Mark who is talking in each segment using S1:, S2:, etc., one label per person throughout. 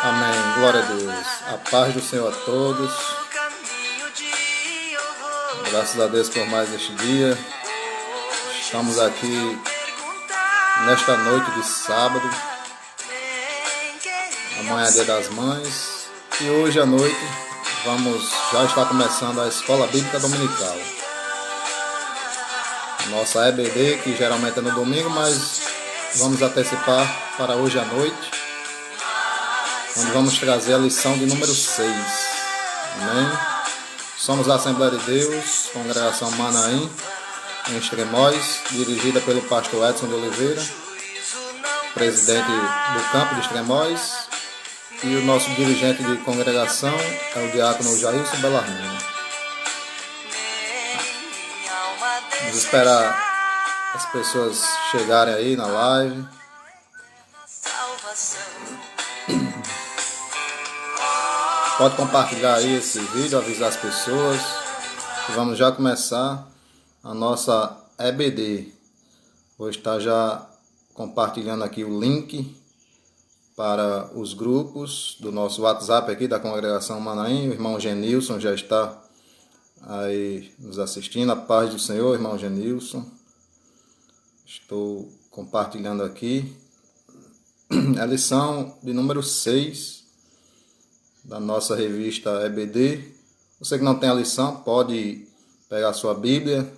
S1: Amém. Glória a Deus. A paz do Senhor a todos. Graças a Deus por mais este dia. Estamos aqui nesta noite de sábado. Amanhã é Dia das Mães. E hoje à noite já está começando a Escola Bíblica Dominical. Nossa EBD, que geralmente é no domingo, mas vamos antecipar para hoje à noite, onde vamos trazer a lição de número 6. Amém? Somos a Assembleia de Deus, Congregação Manaim, em Extremóis, dirigida pelo pastor Edson de Oliveira, presidente do campo de Extremóis, e o nosso dirigente de congregação é o diácono Jailson Bellarmino. Vamos esperar as pessoas chegarem aí na live. Pode compartilhar aí esse vídeo, avisar as pessoas. E vamos já começar a nossa EBD. Vou estar já compartilhando aqui o link para os grupos do nosso WhatsApp aqui da Congregação Manaim. O irmão Genilson já está aí nos assistindo. A paz do Senhor, irmão Genilson. Estou compartilhando aqui a lição de número 6 da nossa revista EBD. Você que não tem a lição, pode pegar a sua Bíblia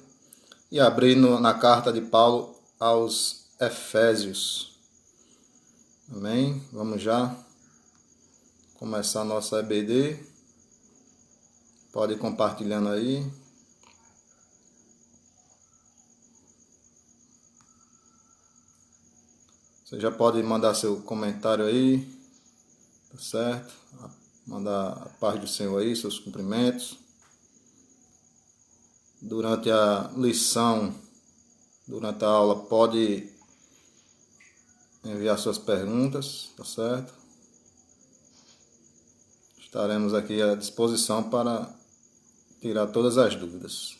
S1: e abrir na carta de Paulo aos Efésios. Amém? Vamos já começar a nossa EBD. Pode ir compartilhando aí. Você já pode mandar seu comentário aí, tá certo? Mandar a paz do Senhor aí, seus cumprimentos. Durante a lição, durante a aula, pode enviar suas perguntas, tá certo? Estaremos aqui à disposição para tirar todas as dúvidas.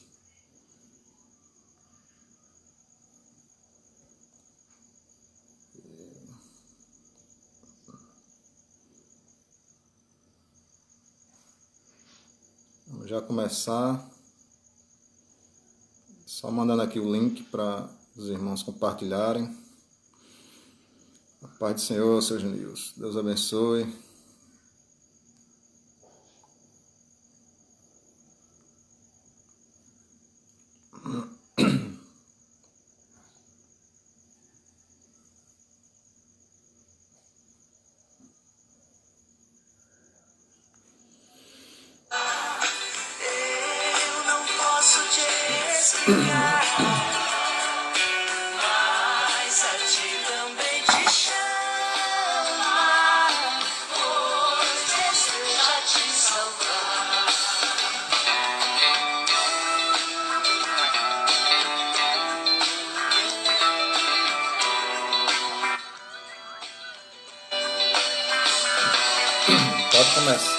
S1: Vamos já começar. Só mandando aqui o link para os irmãos compartilharem. A paz do Senhor, seu Genilson. Deus abençoe.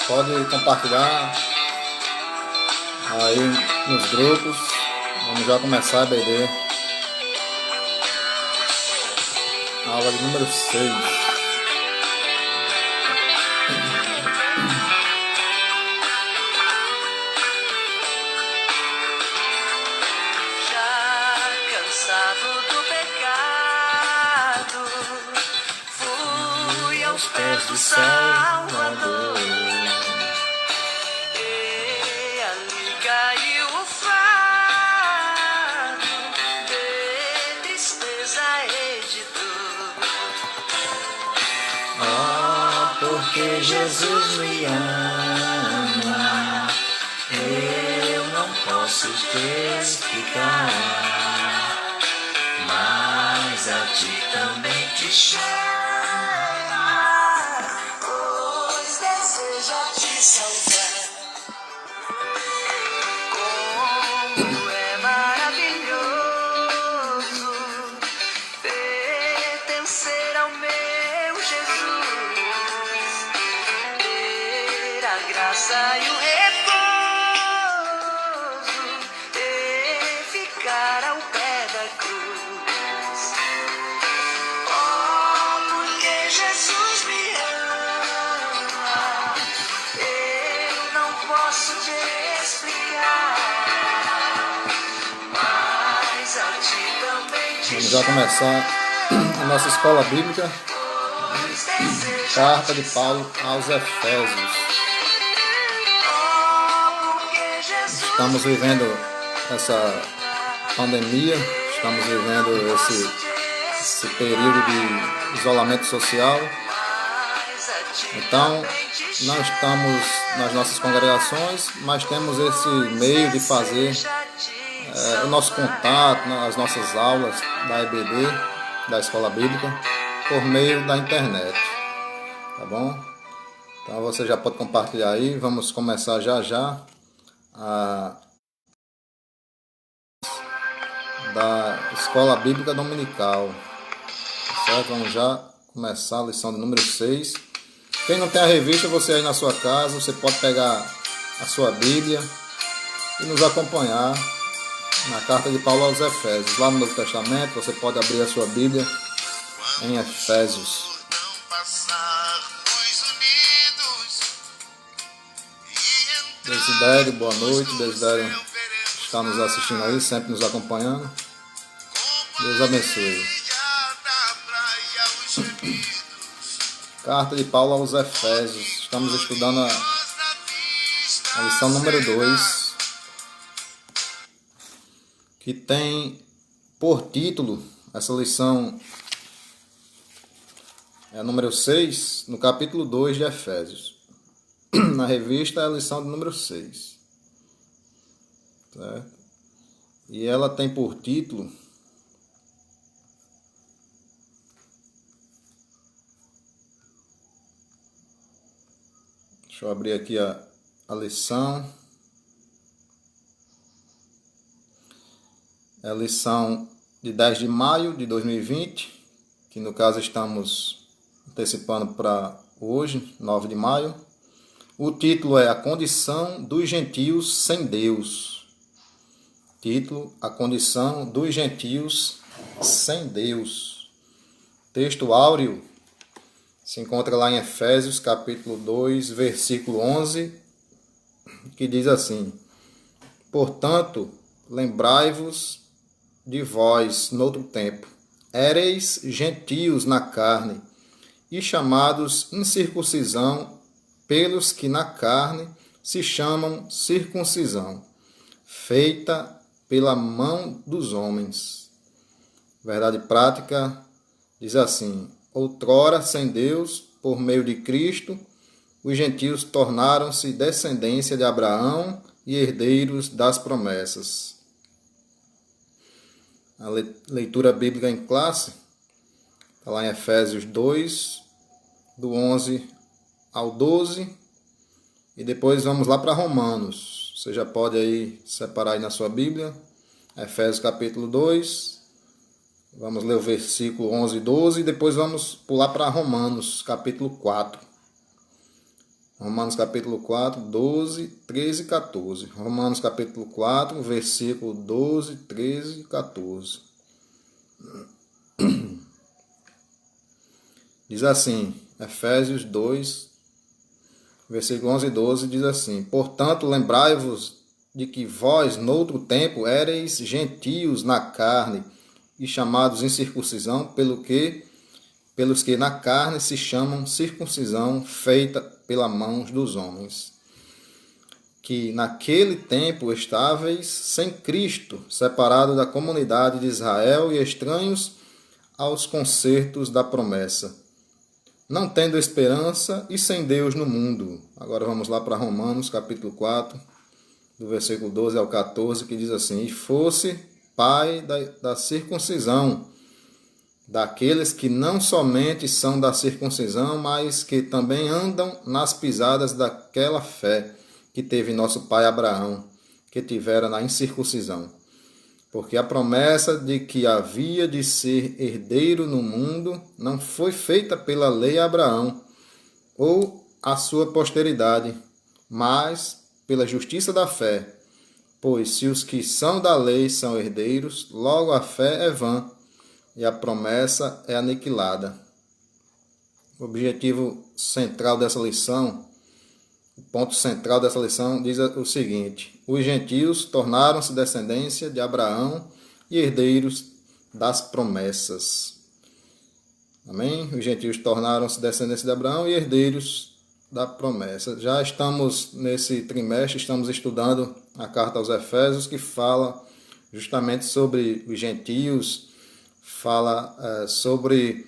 S1: Pode compartilhar aí nos grupos. Vamos já começar a EBD. Aula de número 6.
S2: Já cansado do pecado, fui aos pés do Salvador. Porque Jesus me ama, eu não posso te explicar, mas a ti também te chama, pois deseja te salvar. Como é maravilhoso pertencer ao meu Jesus. A graça e o repouso e ficar ao pé da cruz. Oh, porque Jesus me ama,
S1: Vamos já começar a nossa escola bíblica, carta de Paulo aos Efésios. Estamos vivendo essa pandemia, estamos vivendo esse período de isolamento social. Então, não estamos nas nossas congregações, mas temos esse meio de fazer o nosso contato, as nossas aulas da EBD, da Escola Bíblica, por meio da internet, tá bom? Então você já pode compartilhar aí, vamos começar já da Escola Bíblica Dominical, certo? Vamos já começar a lição de número 6. Quem não tem a revista, você aí na sua casa, você pode pegar a sua Bíblia e nos acompanhar na carta de Paulo aos Efésios. Lá no Novo Testamento, você pode abrir a sua Bíblia em Efésios. Desidério, boa noite. Desidério está nos assistindo aí, sempre nos acompanhando. Deus abençoe. Carta de Paulo aos Efésios. Estamos estudando a lição número 2, que tem por título, essa lição é a número 6, no capítulo 2 de Efésios. Na revista é a lição de número 6. Certo? E ela tem por título deixa eu abrir aqui a lição. É a lição de 10 de maio de 2020, que no caso estamos antecipando para hoje, 9 de maio. O título é A Condição dos Gentios sem Deus. Título: A Condição dos Gentios sem Deus. Texto áureo se encontra lá em Efésios capítulo 2, versículo 11, que diz assim: Portanto, lembrai-vos de vós noutro tempo, éreis gentios na carne, e chamados incircuncisão pelos que na carne se chamam circuncisão, feita pela mão dos homens. Verdade prática diz assim: outrora, sem Deus, por meio de Cristo, os gentios tornaram-se descendência de Abraão e herdeiros das promessas. A leitura bíblica em classe está lá em Efésios 2, do 11 ao 12, e depois vamos lá para Romanos. Você já pode aí separar aí na sua Bíblia, Efésios capítulo 2, vamos ler o versículo 11 e 12, e depois vamos pular para Romanos capítulo 4. Romanos capítulo 4, 12, 13 e 14. Romanos capítulo 4, versículo 12, 13 e 14. Diz assim, Efésios 2, versículo 11 e 12, diz assim: Portanto, lembrai-vos de que vós, noutro tempo, éreis gentios na carne, e chamados incircuncisão, pelos que na carne se chamam circuncisão, feita pela mãos dos homens, que naquele tempo estáveis sem Cristo, separados da comunidade de Israel e estranhos aos concertos da promessa, não tendo esperança e sem Deus no mundo. Agora vamos lá para Romanos capítulo 4, do versículo 12 ao 14, que diz assim: E fosse pai da circuncisão, daqueles que não somente são da circuncisão, mas que também andam nas pisadas daquela fé que teve nosso pai Abraão, que tivera na incircuncisão. Porque a promessa de que havia de ser herdeiro no mundo não foi feita pela lei a Abraão ou a sua posteridade, mas pela justiça da fé. Pois se os que são da lei são herdeiros, logo a fé é vã e a promessa é aniquilada. O objetivo central dessa lição, o ponto central dessa lição diz o seguinte: os gentios tornaram-se descendência de Abraão e herdeiros das promessas. Amém? Os gentios tornaram-se descendentes de Abraão e herdeiros da promessa. Já estamos nesse trimestre, estamos estudando a carta aos Efésios, que fala justamente sobre os gentios, fala sobre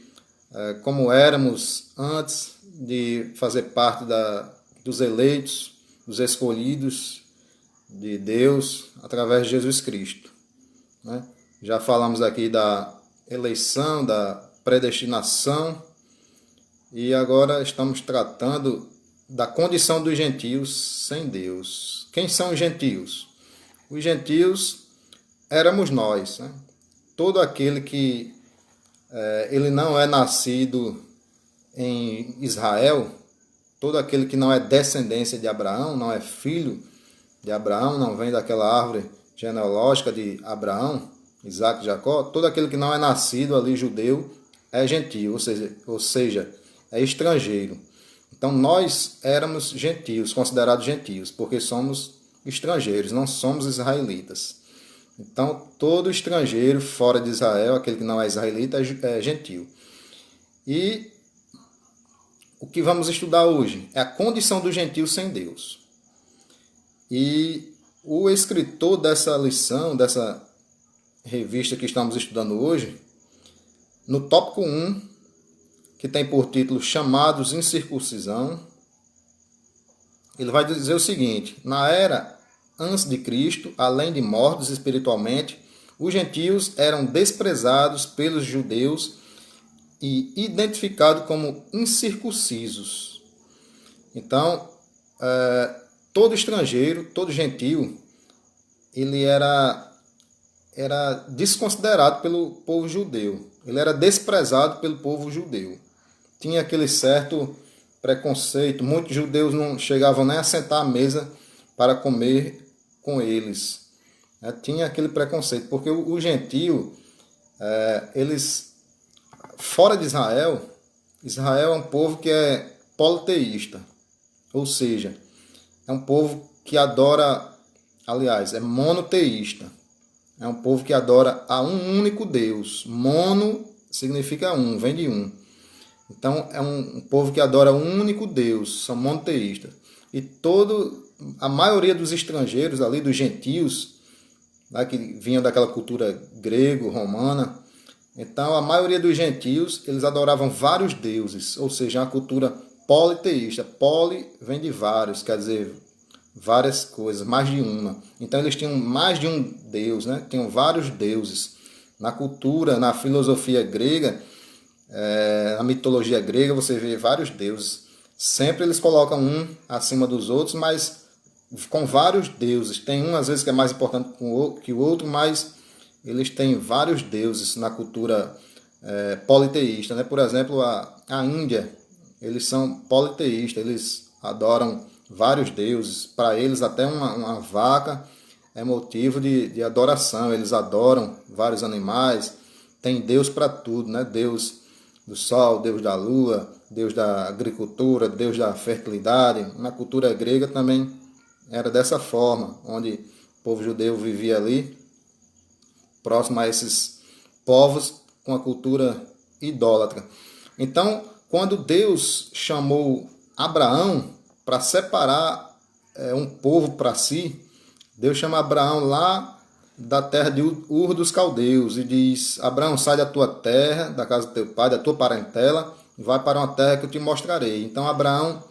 S1: como éramos antes de fazer parte dos eleitos, dos escolhidos de Deus através de Jesus Cristo, né? Já falamos aqui da eleição, da predestinação, e agora estamos tratando da condição dos gentios sem Deus. Quem são os gentios? Os gentios éramos nós, né? Todo aquele que ele não é nascido em Israel, todo aquele que não é descendência de Abraão, não é filho de Abraão, não vem daquela árvore genealógica de Abraão, Isaac e Jacó, todo aquele que não é nascido ali judeu é gentio, ou seja, é estrangeiro. Então nós éramos gentios, considerados gentios, porque somos estrangeiros, não somos israelitas. Então todo estrangeiro fora de Israel, aquele que não é israelita, é gentio. E o que vamos estudar hoje é a condição do gentio sem Deus. E o escritor dessa lição, dessa revista que estamos estudando hoje, no tópico 1, que tem por título Chamados Incircuncisão, ele vai dizer o seguinte: na era antes de Cristo, além de mortos espiritualmente, os gentios eram desprezados pelos judeus e identificados como incircuncisos. Então, todo estrangeiro, todo gentio, ele era desconsiderado pelo povo judeu. Ele era desprezado pelo povo judeu. Tinha aquele certo preconceito. Muitos judeus não chegavam nem a sentar à mesa para comer com eles. Tinha aquele preconceito, porque o gentio, eles, fora de Israel, Israel é um povo que é politeísta, ou seja, é um povo que adora, aliás, é monoteísta. É um povo que adora a um único Deus. Mono significa um, vem de um. Então é um povo que adora um único Deus, são monoteístas. E a maioria dos estrangeiros ali, dos gentios, né, que vinham daquela cultura grego-romana, então a maioria dos gentios, eles adoravam vários deuses, ou seja, uma cultura politeísta. Poli vem de vários, quer dizer, várias coisas, mais de uma. Então eles tinham mais de um Deus, né? Tinham vários deuses. Na cultura, na filosofia grega, na mitologia grega, você vê vários deuses. Sempre eles colocam um acima dos outros, mas com vários deuses. Tem um, às vezes, que é mais importante que o outro, mas eles têm vários deuses na cultura politeísta, né? Por exemplo, a Índia, eles são politeístas, eles adoram vários deuses. Para eles, até uma vaca é motivo de adoração. Eles adoram vários animais. Tem Deus para tudo, né? Deus do sol, Deus da lua, Deus da agricultura, Deus da fertilidade. Na cultura grega também era dessa forma, onde o povo judeu vivia ali, próximo a esses povos com a cultura idólatra. Então, quando Deus chamou Abraão para separar um povo para si, Deus chama Abraão lá da terra de Ur dos Caldeus e diz: Abraão, sai da tua terra, da casa do teu pai, da tua parentela, e vai para uma terra que eu te mostrarei. Então Abraão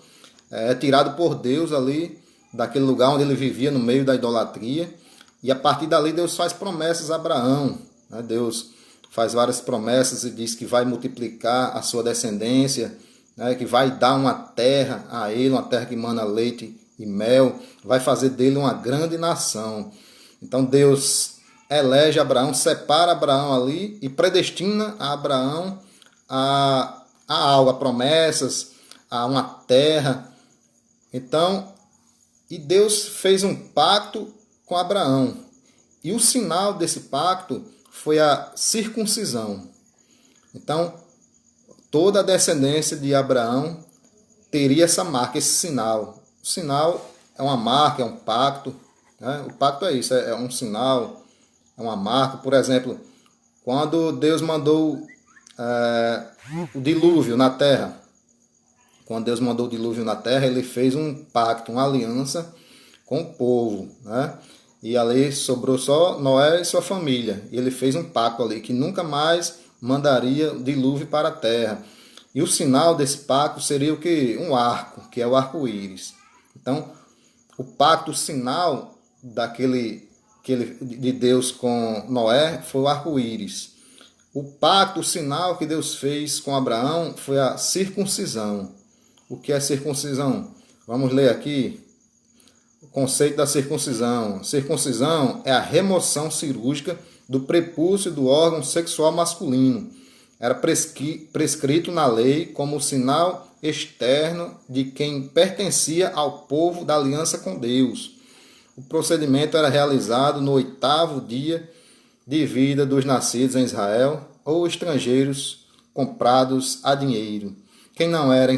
S1: é tirado por Deus ali, daquele lugar onde ele vivia no meio da idolatria, e a partir dali Deus faz promessas a Abraão, né? Deus faz várias promessas e diz que vai multiplicar a sua descendência, né, que vai dar uma terra a ele, uma terra que mana leite e mel, vai fazer dele uma grande nação. Então Deus elege Abraão, separa Abraão ali e predestina a Abraão a algo, a promessas, a uma terra. Então, e Deus fez um pacto com Abraão. E o sinal desse pacto foi a circuncisão. Então, toda a descendência de Abraão teria essa marca, esse sinal. O sinal é uma marca, é um pacto, né? O pacto é isso, é um sinal, é uma marca. Por exemplo, quando Deus mandou o dilúvio na terra. Quando Deus mandou o dilúvio na terra, ele fez um pacto, uma aliança com o povo, né? E ali sobrou só Noé e sua família. E ele fez um pacto ali que nunca mais mandaria o dilúvio para a terra. E o sinal desse pacto seria o que? Um arco, que é o arco-íris. Então, o pacto, o sinal de Deus com Noé foi o arco-íris. O pacto, o sinal que Deus fez com Abraão foi a circuncisão. O que é circuncisão? Vamos ler aqui o conceito da circuncisão. Circuncisão é a remoção cirúrgica do prepúcio do órgão sexual masculino. Era prescrito na lei como sinal externo de quem pertencia ao povo da aliança com Deus. O procedimento era realizado no 8º dia de vida dos nascidos em Israel ou estrangeiros comprados a dinheiro. Quem não era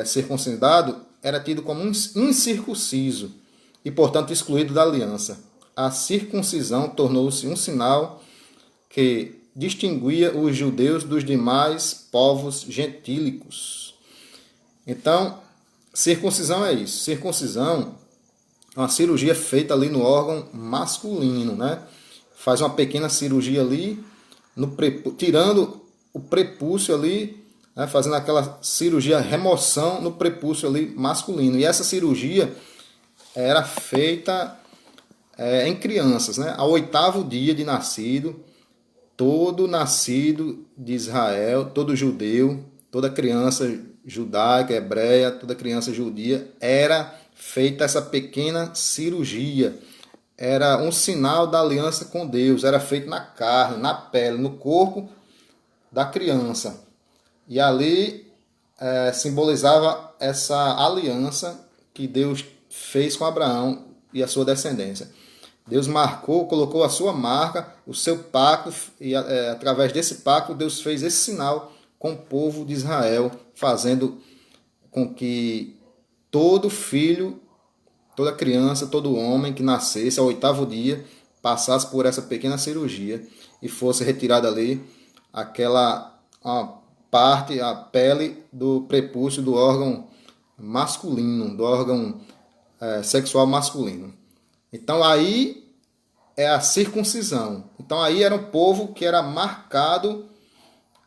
S1: circuncidado era tido como incircunciso e, portanto, excluído da aliança. A circuncisão tornou-se um sinal que distinguia os judeus dos demais povos gentílicos. Então, circuncisão é isso. Circuncisão é uma cirurgia feita ali no órgão masculino, né? Faz uma pequena cirurgia ali, tirando o prepúcio ali, né? Fazendo aquela cirurgia, remoção no prepúcio ali masculino. E essa cirurgia era feita em crianças, né? Ao 8º dia de nascido, todo nascido de Israel, todo judeu, toda criança judaica, hebreia, toda criança judia, era feita essa pequena cirurgia. Era um sinal da aliança com Deus, era feito na carne, na pele, no corpo da criança. E ali simbolizava essa aliança que Deus fez com Abraão e a sua descendência. Deus marcou, colocou a sua marca, o seu pacto, e através desse pacto Deus fez esse sinal com o povo de Israel, fazendo com que todo filho, toda criança, todo homem que nascesse ao 8º dia passasse por essa pequena cirurgia e fosse retirada ali aquela parte, a pele do prepúcio do órgão masculino, do órgão sexual masculino. Então aí é a circuncisão. Então aí era um povo que era marcado,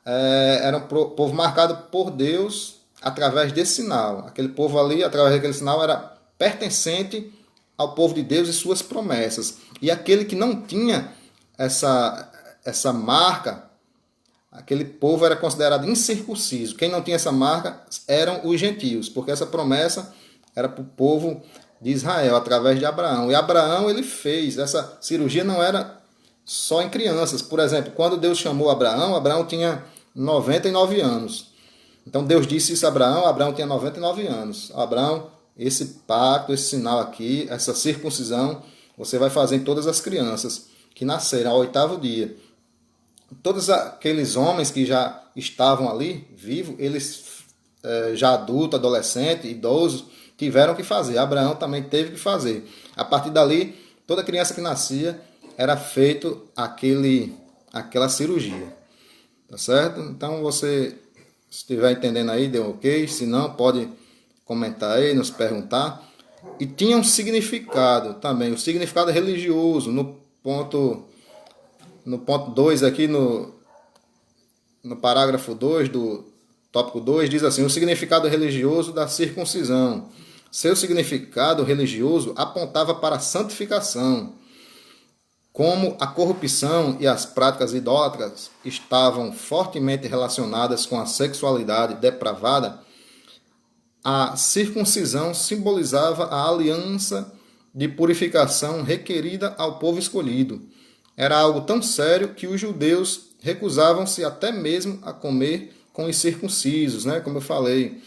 S1: era um povo marcado por Deus através desse sinal. Aquele povo ali, através daquele sinal, era pertencente ao povo de Deus e suas promessas. E aquele que não tinha essa marca, aquele povo era considerado incircunciso. Quem não tinha essa marca eram os gentios, porque essa promessa era para o povo de Israel, através de Abraão. E Abraão, ele fez, essa cirurgia não era só em crianças. Por exemplo, quando Deus chamou Abraão, Abraão tinha 99 anos. Então Deus disse isso a Abraão, Abraão tinha 99 anos. Abraão, esse pacto, esse sinal aqui, essa circuncisão, você vai fazer em todas as crianças que nasceram ao 8º dia. Todos aqueles homens que já estavam ali, vivos, eles já adultos, adolescentes, idosos, tiveram que fazer. Abraão também teve que fazer. A partir dali, toda criança que nascia era feito aquela cirurgia. Tá certo? Então você, se estiver entendendo aí, deu ok. Se não, pode comentar aí, nos perguntar. E tinha um significado também, o significado religioso, no ponto 2 aqui, no parágrafo 2 do tópico 2, diz assim: o significado religioso da circuncisão. Seu significado religioso apontava para a santificação. Como a corrupção e as práticas idólatras estavam fortemente relacionadas com a sexualidade depravada, a circuncisão simbolizava a aliança de purificação requerida ao povo escolhido. Era algo tão sério que os judeus recusavam-se até mesmo a comer com os circuncisos, né? Como eu falei,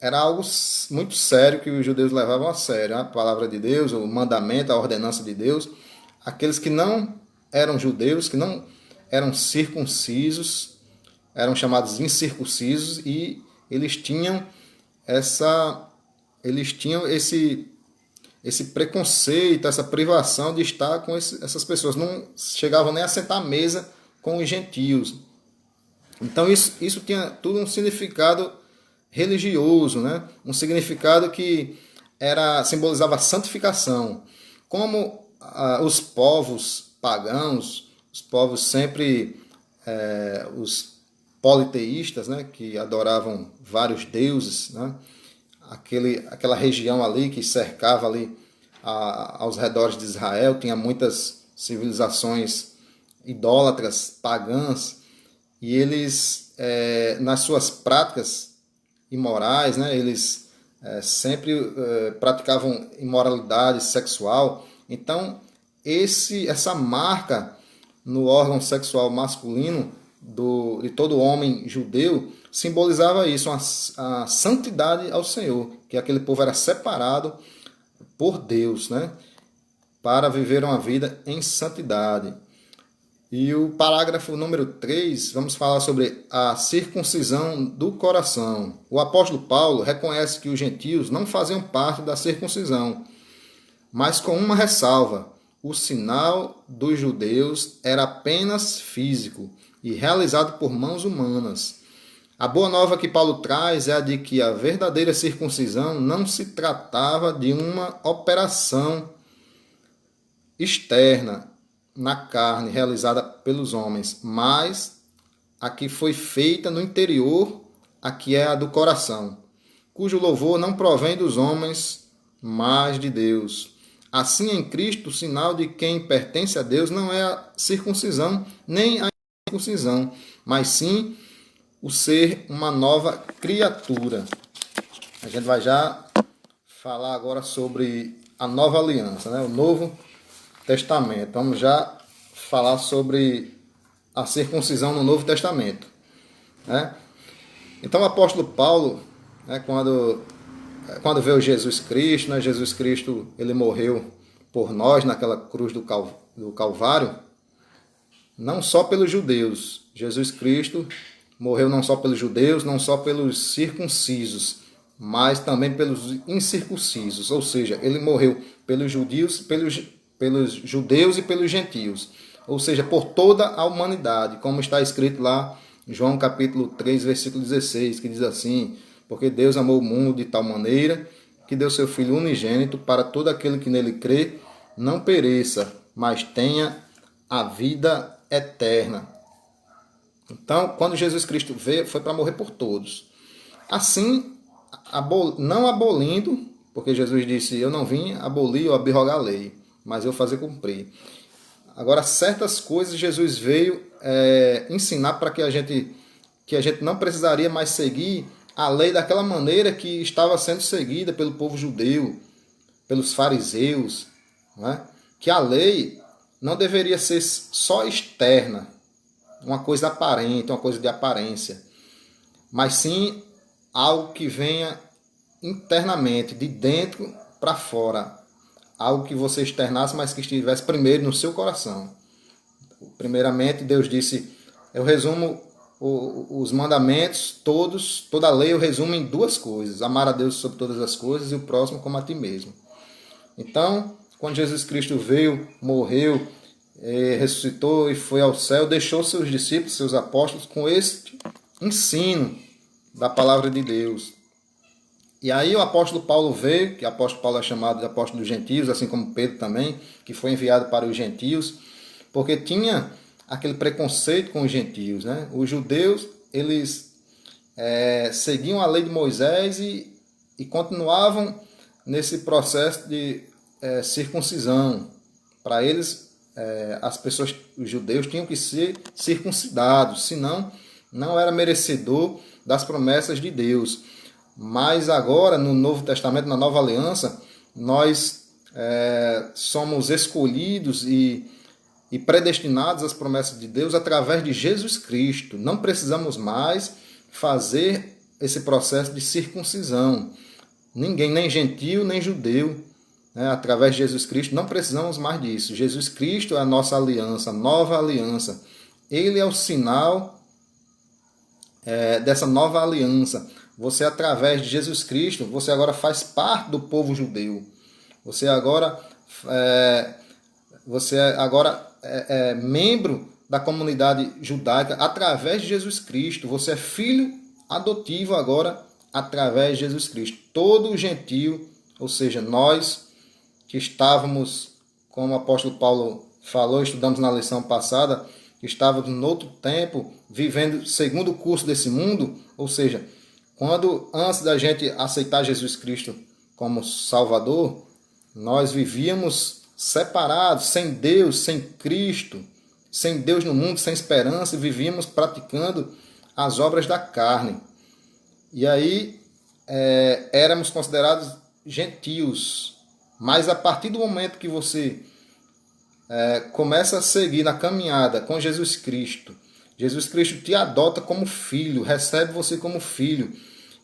S1: era algo muito sério que os judeus levavam a sério, a palavra de Deus, o mandamento, a ordenança de Deus. Aqueles que não eram judeus, que não eram circuncisos, eram chamados incircuncisos, e eles tinham esse preconceito, essa privação de estar com essas pessoas. Não chegavam nem a sentar à mesa com os gentios. Então isso tinha tudo um significado religioso, né? Um significado que simbolizava a santificação. Como os povos pagãos, os povos sempre, os politeístas, né? Que adoravam vários deuses, né? Aquela região ali que cercava ali aos redores de Israel, tinha muitas civilizações idólatras, pagãs, e eles, nas suas práticas imorais, né, eles sempre praticavam imoralidade sexual. Então, essa marca no órgão sexual masculino de todo homem judeu simbolizava isso, a santidade ao Senhor, que aquele povo era separado por Deus, né, para viver uma vida em santidade. E o parágrafo número 3, vamos falar sobre a circuncisão do coração. O apóstolo Paulo reconhece que os gentios não faziam parte da circuncisão, mas com uma ressalva: o sinal dos judeus era apenas físico e realizado por mãos humanas. A boa nova que Paulo traz é a de que a verdadeira circuncisão não se tratava de uma operação externa na carne realizada pelos homens, mas a que foi feita no interior, a que é a do coração, cujo louvor não provém dos homens, mas de Deus. Assim, em Cristo, o sinal de quem pertence a Deus não é a circuncisão nem a incircuncisão, mas sim o ser uma nova criatura. A gente vai já falar agora sobre a nova aliança, né? O Novo Testamento. Vamos já falar sobre a circuncisão no Novo Testamento, né? Então o apóstolo Paulo, né, quando veio Jesus Cristo, né, Jesus Cristo ele morreu por nós naquela cruz do Calvário, não só pelos judeus. Jesus Cristo morreu não só pelos judeus, não só pelos circuncisos, mas também pelos incircuncisos. Ou seja, ele morreu pelos judeus e pelos gentios. Ou seja, por toda a humanidade, como está escrito lá em João capítulo 3, versículo 16, que diz assim: porque Deus amou o mundo de tal maneira que deu seu Filho unigênito para todo aquele que nele crê, não pereça, mas tenha a vida eterna. Então, quando Jesus Cristo veio, foi para morrer por todos. Assim, não abolindo, porque Jesus disse: eu não vim abolir ou abrogar a lei, mas eu fazer cumprir. Agora, certas coisas Jesus veio ensinar para que a gente não precisaria mais seguir a lei daquela maneira que estava sendo seguida pelo povo judeu, pelos fariseus, né? Que a lei não deveria ser só externa, uma coisa aparente, uma coisa de aparência, mas sim algo que venha internamente, de dentro para fora, algo que você externasse, mas que estivesse primeiro no seu coração. Primeiramente, Deus disse: eu resumo os mandamentos, toda a lei eu resumo em duas coisas: amar a Deus sobre todas as coisas e o próximo como a ti mesmo. Então, quando Jesus Cristo veio, morreu, ressuscitou e foi ao céu, deixou seus discípulos, seus apóstolos, com este ensino da palavra de Deus. E aí o apóstolo Paulo veio, que o apóstolo Paulo é chamado de apóstolo dos gentios, assim como Pedro também, que foi enviado para os gentios, porque tinha aquele preconceito com os gentios, né? Os judeus, eles seguiam a lei de Moisés e continuavam nesse processo de circuncisão. Para eles, as pessoas, os judeus, tinham que ser circuncidados, senão não era merecedor das promessas de Deus. Mas agora, no Novo Testamento, na Nova Aliança, nós somos escolhidos e predestinados às promessas de Deus através de Jesus Cristo. Não precisamos mais fazer esse processo de circuncisão. Ninguém, nem gentio, nem judeu, né? Através de Jesus Cristo, não precisamos mais disso. Jesus Cristo é a nossa aliança, a nova aliança. Ele é o sinal dessa nova aliança. Você, através de Jesus Cristo, você agora faz parte do povo judeu. Você agora é membro da comunidade judaica através de Jesus Cristo. Você é filho adotivo agora através de Jesus Cristo. Todo gentio, ou seja, nós que estávamos, como o apóstolo Paulo falou, estudamos na lição passada, que estávamos no outro tempo, vivendo segundo o curso desse mundo, ou seja, quando antes da gente aceitar Jesus Cristo como Salvador, nós vivíamos separados, sem Deus, sem Cristo, sem Deus no mundo, sem esperança, e vivíamos praticando as obras da carne. E aí éramos considerados gentios. Mas a partir do momento que você começa a seguir na caminhada com Jesus Cristo te adota como filho, recebe você como filho.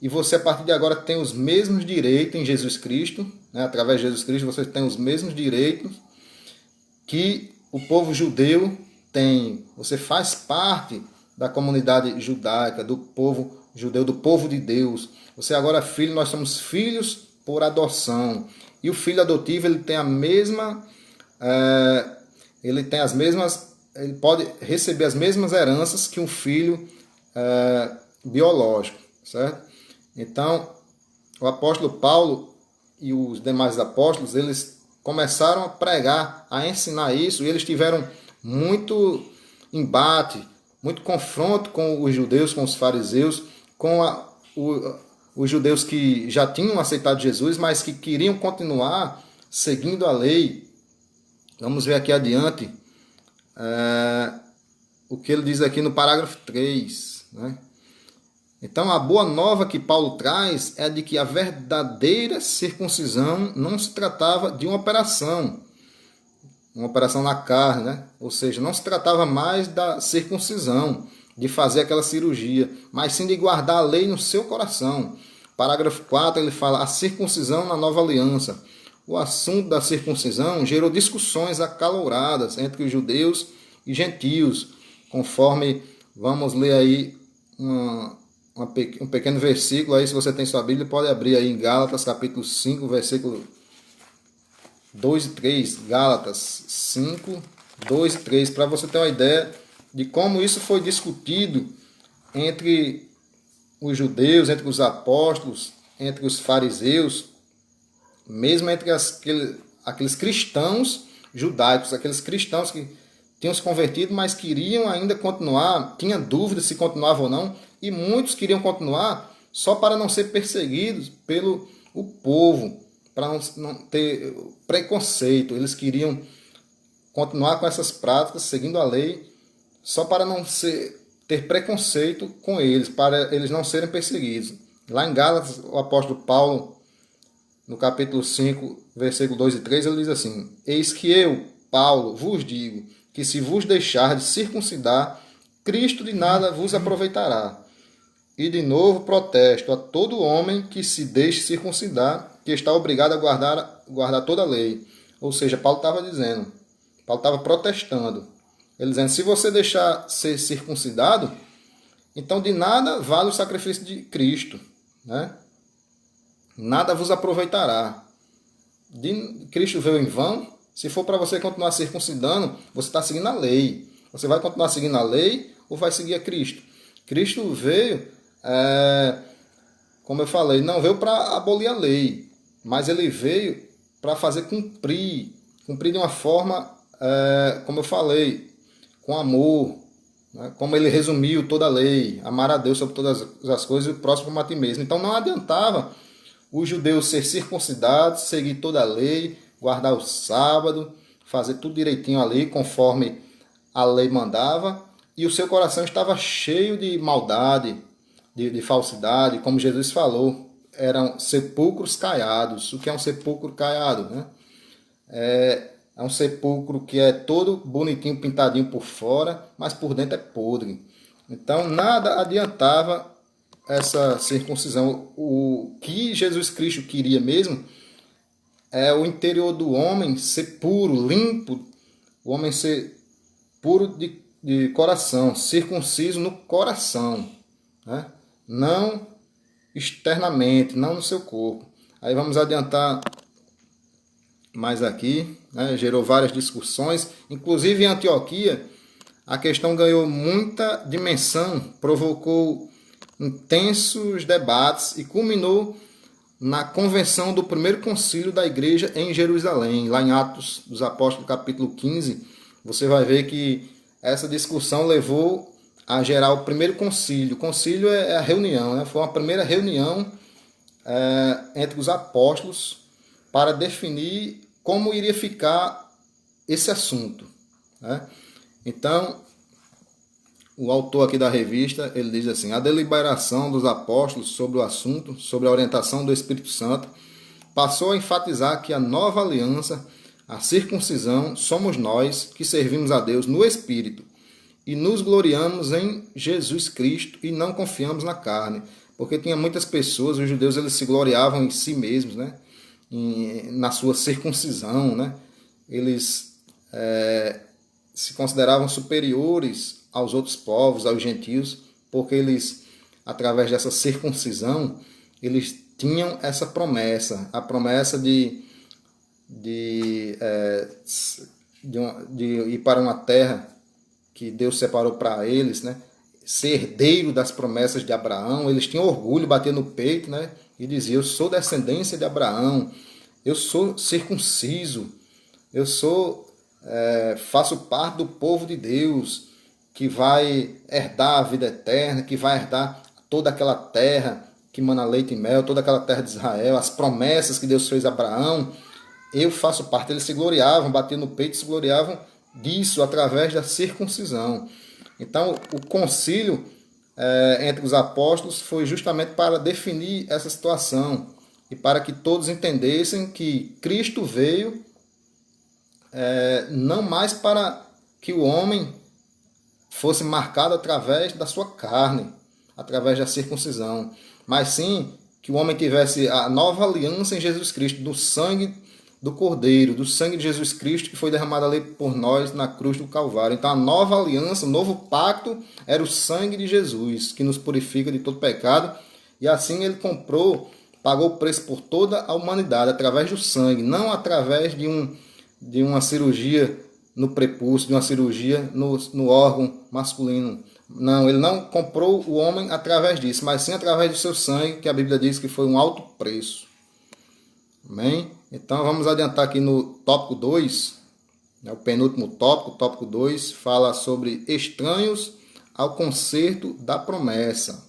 S1: E você, a partir de agora, tem os mesmos direitos em Jesus Cristo, né? Através de Jesus Cristo, você tem os mesmos direitos que o povo judeu tem. Você faz parte da comunidade judaica, do povo judeu, do povo de Deus. Você agora é filho, nós somos filhos por adoção. E o filho adotivo, ele tem a mesma... ele pode receber as mesmas heranças que um filho biológico, certo? Então, o apóstolo Paulo e os demais apóstolos, eles começaram a pregar, a ensinar isso, e eles tiveram muito embate, muito confronto com os judeus, com os fariseus, com os judeus que já tinham aceitado Jesus, mas que queriam continuar seguindo a lei. Vamos ver aqui adiante o que ele diz aqui no parágrafo 3, né? Então, a boa nova que Paulo traz é de que a verdadeira circuncisão não se tratava de uma operação na carne, né? Ou seja, não se tratava mais da circuncisão, de fazer aquela cirurgia, mas sim de guardar a lei no seu coração. Parágrafo 4, ele fala a circuncisão na nova aliança. O assunto da circuncisão gerou discussões acaloradas entre os judeus e gentios, conforme vamos ler aí um pequeno versículo. Aí, se você tem sua Bíblia, pode abrir aí em Gálatas, capítulo 5, versículo 2 e 3. Gálatas 5, 2 e 3, para você ter uma ideia de como isso foi discutido entre os judeus, entre os apóstolos, entre os fariseus, mesmo entre aqueles cristãos judaicos, aqueles cristãos que tinham se convertido, mas queriam ainda continuar, tinham dúvidas se continuavam ou não, e muitos queriam continuar só para não ser perseguidos pelo o povo, para não ter preconceito. Eles queriam continuar com essas práticas, seguindo a lei, só para não ter preconceito com eles, para eles não serem perseguidos. Lá em Gálatas, o apóstolo Paulo, no capítulo 5, versículo 2 e 3, ele diz assim: eis que eu, Paulo, vos digo, que se vos deixar de circuncidar, Cristo de nada vos aproveitará. E de novo protesto a todo homem que se deixe circuncidar, que está obrigado a guardar toda a lei. Ou seja, Paulo estava protestando. Ele dizendo, se você deixar ser circuncidado, então de nada vale o sacrifício de Cristo, né? Nada vos aproveitará. Cristo veio em vão. Se for para você continuar circuncidando, você está seguindo a lei. Você vai continuar seguindo a lei ou vai seguir a Cristo? Cristo veio, como eu falei, não veio para abolir a lei, mas ele veio para fazer cumprir de uma forma, como eu falei, com amor, né? Como ele resumiu toda a lei, amar a Deus sobre todas as coisas e o próximo como a ti mesmo. Então não adiantava os judeus ser circuncidados, seguir toda a lei, guardar o sábado, fazer tudo direitinho ali, conforme a lei mandava, e o seu coração estava cheio de maldade, de falsidade, como Jesus falou, eram sepulcros caiados. O que é um sepulcro caiado, né? É um sepulcro que é todo bonitinho, pintadinho por fora, mas por dentro é podre. Então nada adiantava essa circuncisão. O que Jesus Cristo queria mesmo é o interior do homem ser puro, limpo, o homem ser puro de coração, circunciso no coração, né? Não externamente, não no seu corpo. Aí vamos adiantar mais aqui, né? Gerou várias discussões, inclusive em Antioquia, a questão ganhou muita dimensão, provocou intensos debates e culminou na convenção do primeiro concílio da igreja em Jerusalém. Lá em Atos dos Apóstolos, capítulo 15, você vai ver que essa discussão levou a gerar o primeiro concílio. O concílio é a reunião, né? Foi uma primeira reunião entre os apóstolos para definir como iria ficar esse assunto, né? Então, o autor aqui da revista, ele diz assim: a deliberação dos apóstolos sobre o assunto, sobre a orientação do Espírito Santo, passou a enfatizar que a nova aliança, a circuncisão, somos nós que servimos a Deus no Espírito e nos gloriamos em Jesus Cristo e não confiamos na carne. Porque tinha muitas pessoas, os judeus, eles se gloriavam em si mesmos, né? Na sua circuncisão, né? Eles se consideravam superiores aos outros povos, aos gentios, porque eles, através dessa circuncisão, eles tinham essa promessa, a promessa de ir para uma terra que Deus separou para eles, né? Ser herdeiro das promessas de Abraão. Eles tinham orgulho, bater no peito, né? E diziam: eu sou descendência de Abraão, eu sou circunciso, eu faço parte do povo de Deus, que vai herdar a vida eterna, que vai herdar toda aquela terra que mana leite e mel, toda aquela terra de Israel, as promessas que Deus fez a Abraão. Eu faço parte. Eles se gloriavam, batiam no peito, se gloriavam disso através da circuncisão. Então, o concílio entre os apóstolos foi justamente para definir essa situação e para que todos entendessem que Cristo veio não mais para que o homem fosse marcado através da sua carne, através da circuncisão, mas sim que o homem tivesse a nova aliança em Jesus Cristo, do sangue do Cordeiro, do sangue de Jesus Cristo que foi derramado ali por nós na cruz do Calvário. Então a nova aliança, o novo pacto era o sangue de Jesus, que nos purifica de todo pecado, e assim ele pagou o preço por toda a humanidade, através do sangue, não através de uma cirurgia no prepúcio, de uma cirurgia no órgão masculino. Não, ele não comprou o homem através disso, mas sim através do seu sangue, que a Bíblia diz que foi um alto preço. Amém? Então vamos adiantar aqui no tópico 2, o penúltimo tópico, o tópico 2, fala sobre estranhos ao concerto da promessa.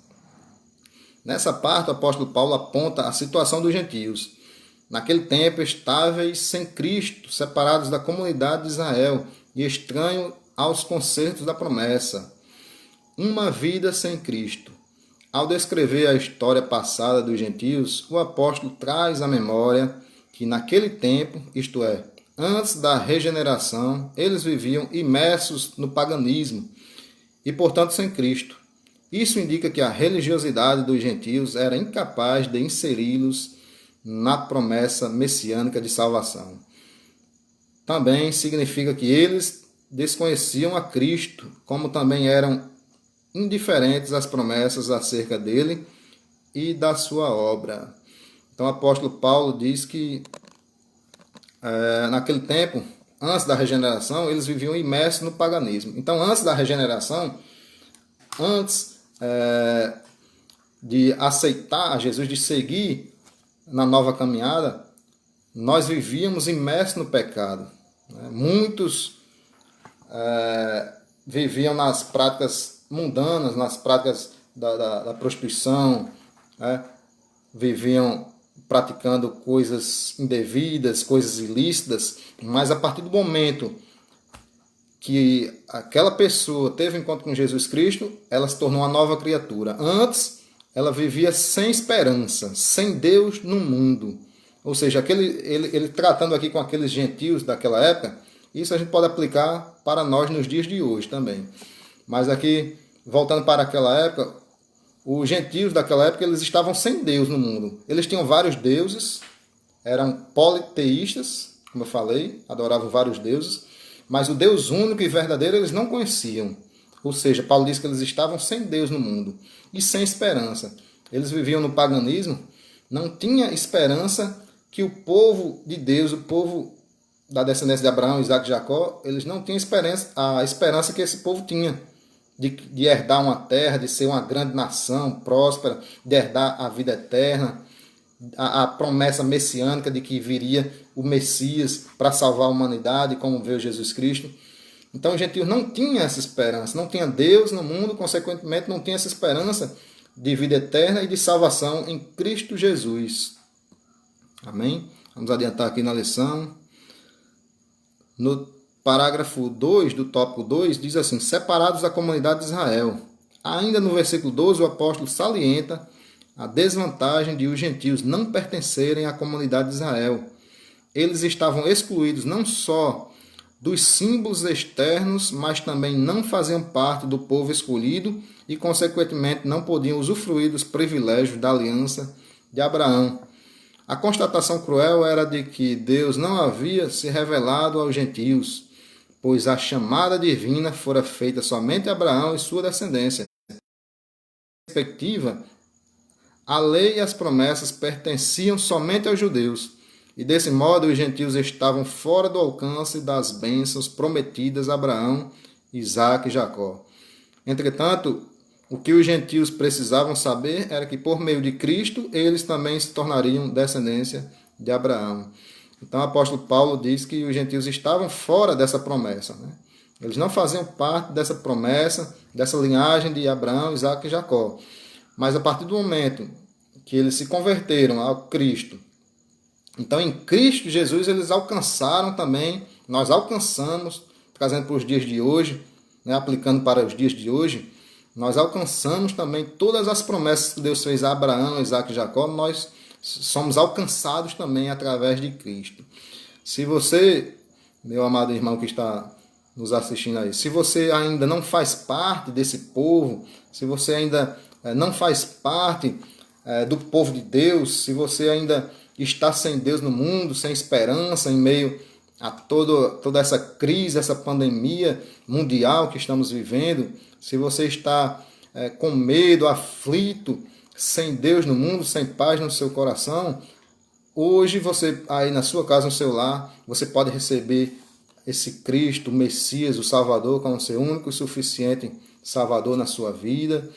S1: Nessa parte, o apóstolo Paulo aponta a situação dos gentios. Naquele tempo, estáveis sem Cristo, separados da comunidade de Israel e estranhos aos concertos da promessa. Uma vida sem Cristo. Ao descrever a história passada dos gentios, o apóstolo traz à memória que naquele tempo, isto é, antes da regeneração, eles viviam imersos no paganismo e, portanto, sem Cristo. Isso indica que a religiosidade dos gentios era incapaz de inseri-los na promessa messiânica de salvação. Também significa que eles desconheciam a Cristo, como também eram indiferentes às promessas acerca dele e da sua obra. Então o apóstolo Paulo diz que naquele tempo, antes da regeneração, eles viviam imersos no paganismo. Então antes da regeneração, antes de aceitar a Jesus, de seguir na nova caminhada, nós vivíamos imersos no pecado. Muitos viviam nas práticas mundanas, nas práticas da prostituição, viviam praticando coisas indevidas, coisas ilícitas, mas a partir do momento que aquela pessoa teve um encontro com Jesus Cristo, ela se tornou uma nova criatura. Antes, ela vivia sem esperança, sem Deus no mundo. Ou seja, ele tratando aqui com aqueles gentios daquela época, isso a gente pode aplicar para nós nos dias de hoje também. Mas aqui, voltando para aquela época, os gentios daquela época, eles estavam sem Deus no mundo. Eles tinham vários deuses, eram politeístas, como eu falei, adoravam vários deuses, mas o Deus único e verdadeiro eles não conheciam. Ou seja, Paulo diz que eles estavam sem Deus no mundo e sem esperança. Eles viviam no paganismo, não tinha esperança que o povo de Deus, o povo da descendência de Abraão, Isaac e Jacó, eles não tinham a esperança que esse povo tinha de herdar uma terra, de ser uma grande nação próspera, de herdar a vida eterna, a promessa messiânica de que viria o Messias para salvar a humanidade, como veio Jesus Cristo. Então os gentios não tinham essa esperança, não tinha Deus no mundo, consequentemente não tinha essa esperança de vida eterna e de salvação em Cristo Jesus. Amém? Vamos adiantar aqui na lição. No parágrafo 2 do tópico 2 diz assim: separados da comunidade de Israel. Ainda no versículo 12 o apóstolo salienta a desvantagem de os gentios não pertencerem à comunidade de Israel. Eles estavam excluídos não só dos símbolos externos, mas também não faziam parte do povo escolhido e, consequentemente, não podiam usufruir dos privilégios da aliança de Abraão. A constatação cruel era de que Deus não havia se revelado aos gentios, pois a chamada divina fora feita somente a Abraão e sua descendência. Na perspectiva, a lei e as promessas pertenciam somente aos judeus, e desse modo os gentios estavam fora do alcance das bênçãos prometidas a Abraão, Isaque e Jacó. Entretanto, o que os gentios precisavam saber era que por meio de Cristo eles também se tornariam descendência de Abraão. Então o apóstolo Paulo diz que os gentios estavam fora dessa promessa, né? Eles não faziam parte dessa promessa, dessa linhagem de Abraão, Isaque e Jacó. Mas a partir do momento que eles se converteram ao Cristo, então em Cristo Jesus eles alcançaram também, nós alcançamos, trazendo para os dias de hoje, né, aplicando para os dias de hoje, nós alcançamos também todas as promessas que Deus fez a Abraão, Isaque e Jacó, nós somos alcançados também através de Cristo. Se você, meu amado irmão que está nos assistindo aí, se você ainda não faz parte desse povo, se você ainda não faz parte do povo de Deus, se você ainda está sem Deus no mundo, sem esperança, em meio a toda essa crise, essa pandemia mundial que estamos vivendo, se você está com medo, aflito, sem Deus no mundo, sem paz no seu coração, hoje você, aí na sua casa, no seu lar, você pode receber esse Cristo, o Messias, o Salvador, como seu único e suficiente Salvador na sua vida,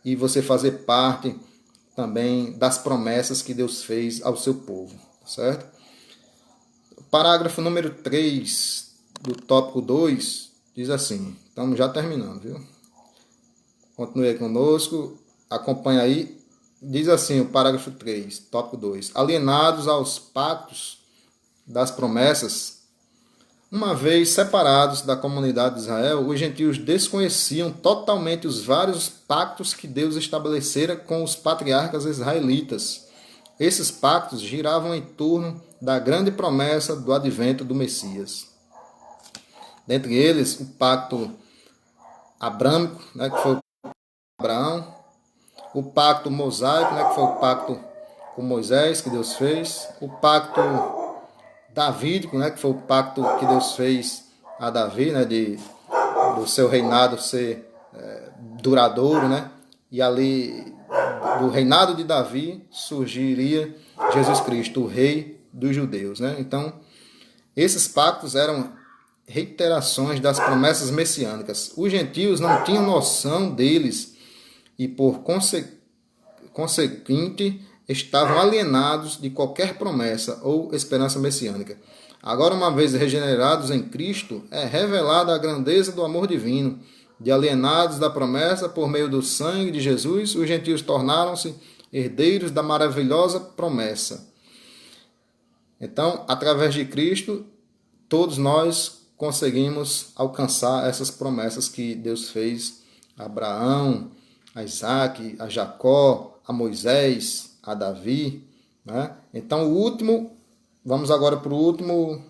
S1: e você fazer parte também das promessas que Deus fez ao seu povo, certo? Parágrafo número 3 do tópico 2 diz assim, estamos já terminando, viu? Continue aí conosco, acompanha aí, diz assim o parágrafo 3, tópico 2, alienados aos pactos das promessas, uma vez separados da comunidade de Israel, os gentios desconheciam totalmente os vários pactos que Deus estabelecera com os patriarcas israelitas. Esses pactos giravam em torno da grande promessa do advento do Messias. Dentre eles, o pacto abrâmico, né, que foi o Abraão, o pacto mosaico, né, que foi o pacto com Moisés, que Deus fez, o pacto davídico, né, que foi o pacto que Deus fez a Davi, né, do seu reinado ser duradouro, né, e ali do reinado de Davi surgiria Jesus Cristo, o rei dos judeus, né? Então, esses pactos eram reiterações das promessas messiânicas. Os gentios não tinham noção deles e, por consequente, estavam alienados de qualquer promessa ou esperança messiânica. Agora, uma vez regenerados em Cristo, é revelada a grandeza do amor divino. De alienados da promessa por meio do sangue de Jesus, os gentios tornaram-se herdeiros da maravilhosa promessa. Então, através de Cristo, todos nós conseguimos alcançar essas promessas que Deus fez a Abraão, a Isaque, a Jacó, a Moisés, a Davi, né? Então, vamos agora para o último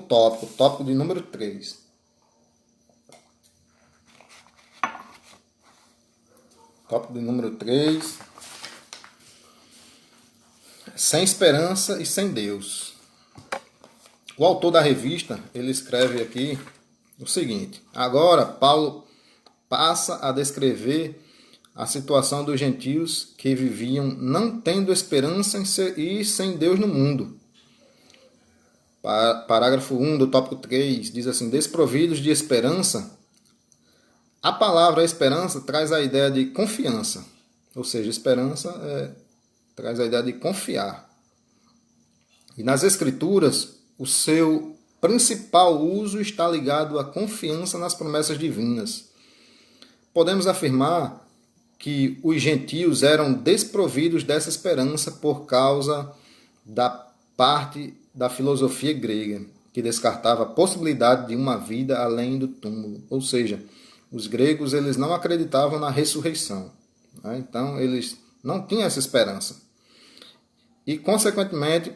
S1: tópico de número 3. Tópico de número 3. Sem esperança e sem Deus. O autor da revista, ele escreve aqui o seguinte: agora Paulo passa a descrever a situação dos gentios que viviam não tendo esperança e sem Deus no mundo. Parágrafo 1 do tópico 3 diz assim: desprovidos de esperança. A palavra esperança traz a ideia de confiança, ou seja, esperança traz a ideia de confiar. E nas Escrituras, o seu principal uso está ligado à confiança nas promessas divinas. Podemos afirmar que os gentios eram desprovidos dessa esperança por causa da parte da filosofia grega, que descartava a possibilidade de uma vida além do túmulo. Ou seja, os gregos eles não acreditavam na ressurreição. Né? Então, eles não tinham essa esperança. E, consequentemente,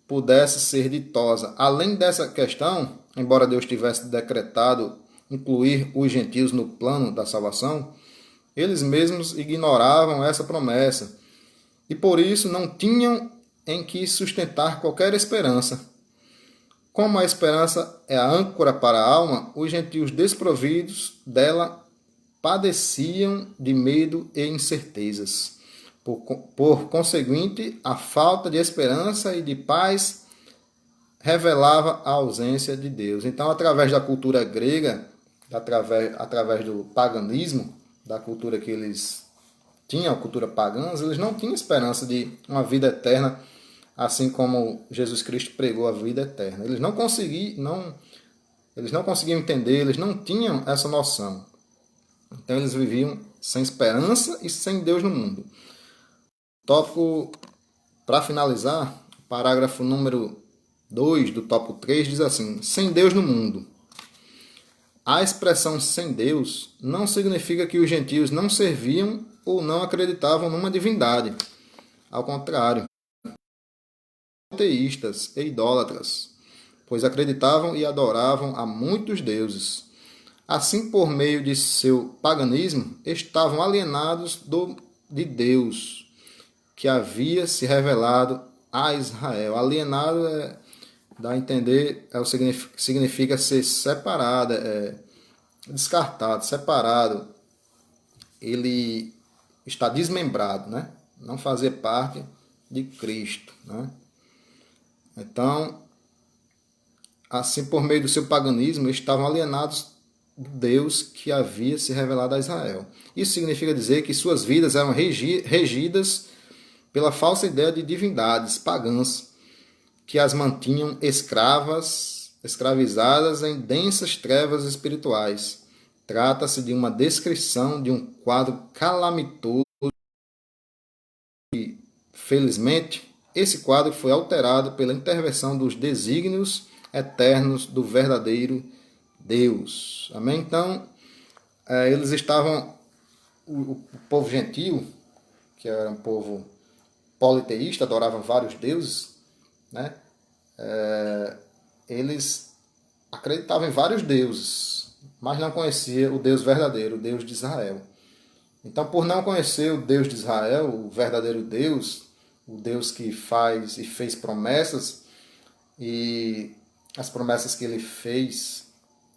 S1: pudesse ser ditosa. Além dessa questão, embora Deus tivesse decretado incluir os gentios no plano da salvação, eles mesmos ignoravam essa promessa e por isso não tinham em que sustentar qualquer esperança. Como a esperança é a âncora para a alma, os gentios desprovidos dela padeciam de medo e incertezas. Por conseguinte, a falta de esperança e de paz revelava a ausência de Deus. Então, através da cultura grega, através do paganismo, da cultura que eles tinham, a cultura pagã, eles não tinham esperança de uma vida eterna, assim como Jesus Cristo pregou a vida eterna. Eles não conseguiam entender, eles não tinham essa noção. Então, eles viviam sem esperança e sem Deus no mundo. Tópico, para finalizar, parágrafo número 2 do tópico 3 diz assim: sem Deus no mundo. A expressão sem Deus não significa que os gentios não serviam ou não acreditavam numa divindade. Ao contrário, teístas e idólatras, pois acreditavam e adoravam a muitos deuses. Assim, por meio de seu paganismo, estavam alienados de Deus, que havia se revelado a Israel. Alienado dá a entender, significa ser separado, descartado, separado. Ele está desmembrado, né? Não fazer parte de Cristo, né? Então, assim, por meio do seu paganismo, estavam alienados do Deus que havia se revelado a Israel. Isso significa dizer que suas vidas eram regidas pela falsa ideia de divindades pagãs que as mantinham escravizadas em densas trevas espirituais. Trata-se de uma descrição de um quadro calamitoso e, felizmente, esse quadro foi alterado pela intervenção dos desígnios eternos do verdadeiro Deus. Amém? Então, eles estavam, o povo gentio, que era um povo politeísta, adoravam vários deuses, né? Eles acreditavam em vários deuses, mas não conheciam o Deus verdadeiro, o Deus de Israel. Então, por não conhecer o Deus de Israel, o verdadeiro Deus, o Deus que faz e fez promessas, e as promessas que ele fez,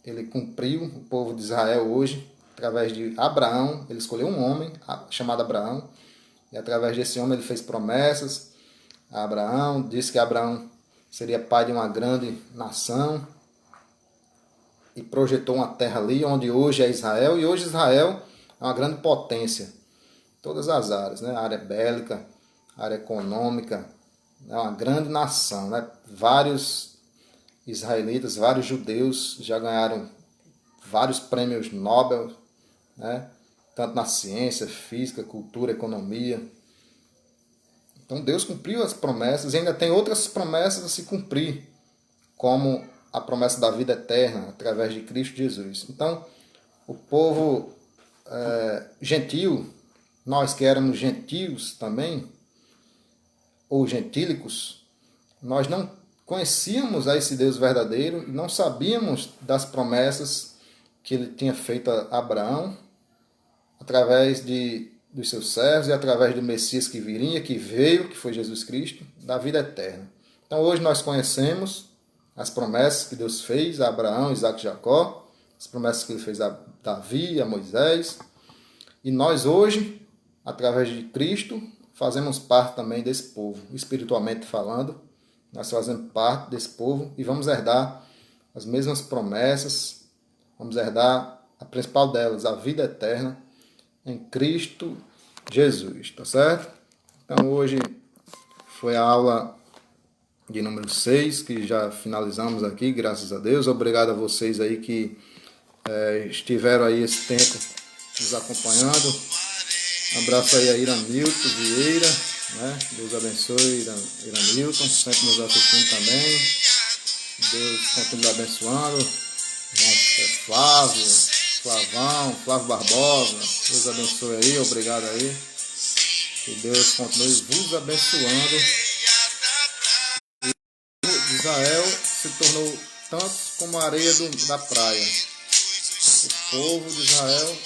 S1: ele cumpriu. O povo de Israel hoje, através de Abraão, ele escolheu um homem chamado Abraão, e através desse homem ele fez promessas a Abraão, disse que Abraão seria pai de uma grande nação, e projetou uma terra ali, onde hoje é Israel, e hoje Israel é uma grande potência, em todas as áreas, né? Área bélica, área econômica, é uma grande nação, né? Vários israelitas, vários judeus já ganharam vários prêmios Nobel, né? Tanto na ciência, física, cultura, economia. Então Deus cumpriu as promessas e ainda tem outras promessas a se cumprir, como a promessa da vida eterna através de Cristo Jesus. Então, o povo gentil, nós que éramos gentios também, ou gentílicos, nós não conhecíamos a esse Deus verdadeiro e não sabíamos das promessas que ele tinha feito a Abraão, através dos seus servos e através do Messias que viria, que veio, que foi Jesus Cristo, da vida eterna. Então hoje nós conhecemos as promessas que Deus fez a Abraão, Isaac e Jacó, as promessas que ele fez a Davi, a Moisés, e nós hoje, através de Cristo, fazemos parte também desse povo, espiritualmente falando, Nós fazemos parte desse povo e vamos herdar as mesmas promessas. Vamos herdar a principal delas, a vida eterna em Cristo Jesus, tá certo? Então hoje foi a aula de número 6, que já finalizamos aqui, graças a Deus. Obrigado a vocês aí que estiveram aí esse tempo nos acompanhando. Um abraço aí a Iranilton Vieira, né? Deus abençoe Iranilton, sempre nos assistindo também. Deus continue abençoando. Flávio, Flávio Barbosa, Deus abençoe aí, obrigado aí. Que Deus continue vos abençoando. E Israel se tornou tanto como a areia da praia. O povo de Israel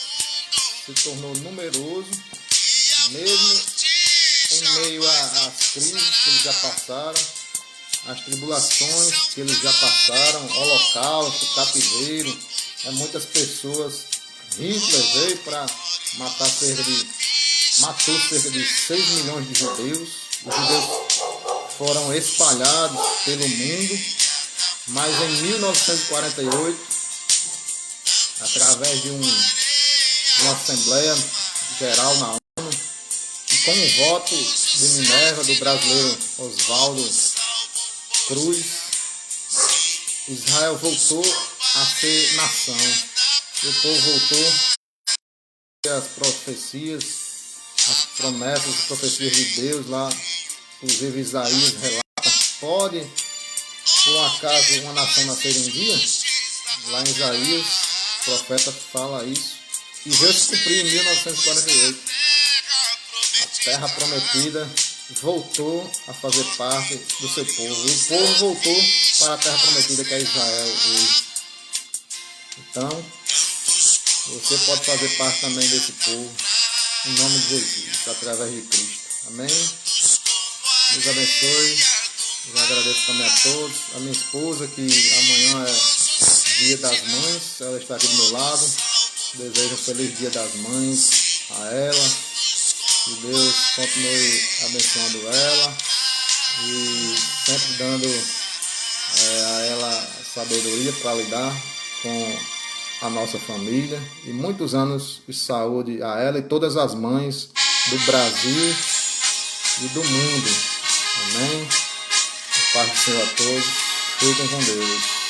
S1: se tornou numeroso, mesmo em meio às crises que eles já passaram, as tribulações que eles já passaram, holocausto, cativeiro. Muitas pessoas, Hitler veio para matou cerca de 6 milhões de judeus. Os judeus foram espalhados pelo mundo, mas em 1948, através de uma Assembleia Geral na ONU, e com o voto de Minerva do brasileiro Oswaldo Cruz, Israel voltou a ser nação. O povo voltou as profecias, as promessas, as profecias de Deus lá, inclusive Isaías relata, pode por acaso uma nação nascer um dia? Lá em Isaías, o profeta fala isso, e veio se cumprir em 1948. A terra prometida voltou a fazer parte do seu povo, e o povo voltou para a terra prometida que é Israel hoje. Então, você pode fazer parte também desse povo, em nome de Jesus, através de Cristo. Amém? Deus abençoe. Eu agradeço também a todos. A minha esposa, que amanhã é Dia das Mães, ela está aqui do meu lado. Desejo um feliz Dia das Mães a ela. Que Deus continue abençoando ela e sempre dando a ela sabedoria para lidar com a nossa família, e muitos anos de saúde a ela e todas as mães do Brasil e do mundo. Amém? A paz do Senhor a todos. Fiquem com Deus.